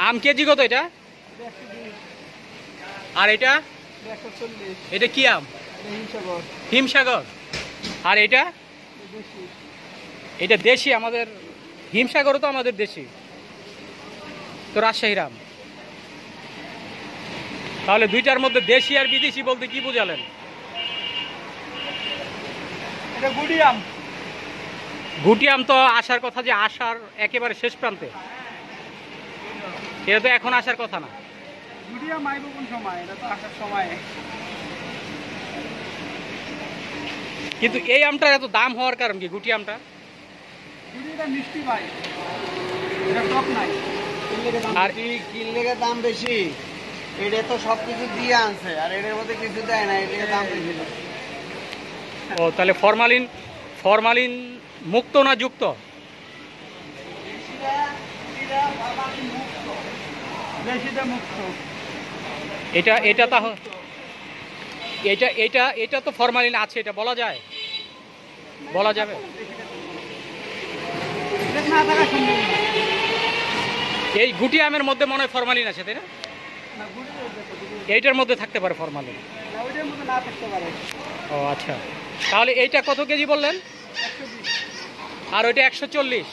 আম KG কত এটা? আর এটা? এটা কি আম? হিমসাগর। আর এটা? এটা দেশি, আমাদের হিমসাগরও তো আমাদের দেশি, তো রাজশাহীর আম। তাহলে দুইটার মধ্যে দেশি আর বিদেশি বলতে কি বোঝালেন? এটা গুটি আম। গুটি আম তো আসার কথা, যে আসার একেবারে শেষ প্রান্তে, এটা তো এখন আসার কথা না। গুটি আম আইব কোন সময়? এটা তো আসার সময়। কিন্তু এই আমটার এত দাম হওয়ার কারণ কি? গুটি আমটা গুটিটা মিষ্টি ভাই, এটা টক নাই। আর কিনলে দাম বেশি, এটা তো সবকিছু দিয়ে আনছে, আর এর মধ্যে কিছু দেয় না, এর দাম বেশি। ও তাহলে ফরমালিন ফরমালিন মুক্ত না যুক্ত? এটা এটা তা এটা এটা এটা তো ফরমালিন আছে, এটা বলা যায়? বলা যাবে? এই গুটি আমের মধ্যে মনে হয় ফরমালিন আছে, তাই না? এইটার মধ্যে থাকতে পারে ফরমালিন। ও আচ্ছা, তাহলে এইটা কত কেজি বললেন? আর ওইটা 140।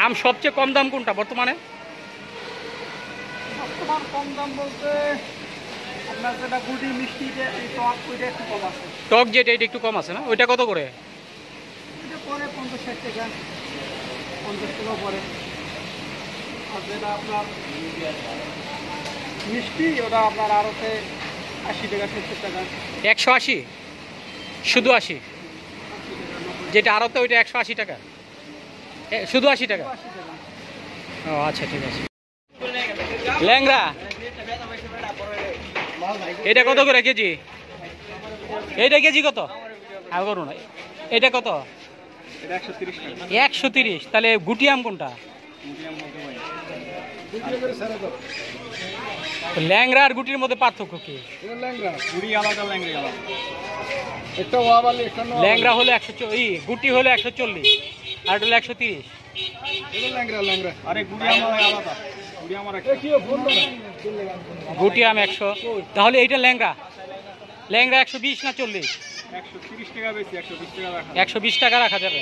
আম সবচেয়ে কম দাম কোনটা বর্তমানে? কম দাম বলতে আপনার যেটা গুটি মিষ্টি, টক, ওইটা একটু কম আছে। টক যেটা, এটা একটু কম আছে না? ওইটা কত করে? এটা পরে 50-60 টাকা, 50 টাকা পরে। আর যেটা আপনার মিষ্টি, ওটা আপনার আরতে 80 টাকা, 70 টাকা। 180? শুধু 80? যেটা আরতে ওইটা 180 টাকা, শুধু 80 টাকা? ও আচ্ছা, ঠিক আছে। ল্যাংড়া এটা কত করে কেজি? এইটা কেজি কত? আর করুন, এটা কত? 130। তাহলে গুটি আম কোনটা? ল্যাংড়া আর গুটির মধ্যে পার্থক্য কি? ল্যাংড়া হলো 140, গুটি হলো 140, আর এটা হলো 130। গুটি আম 100, তাহলে এইটা ল্যাংড়া 120 না 40? 130 টাকা বেশি, 120 টাকা রাখা। 120 টাকা রাখা যাবে।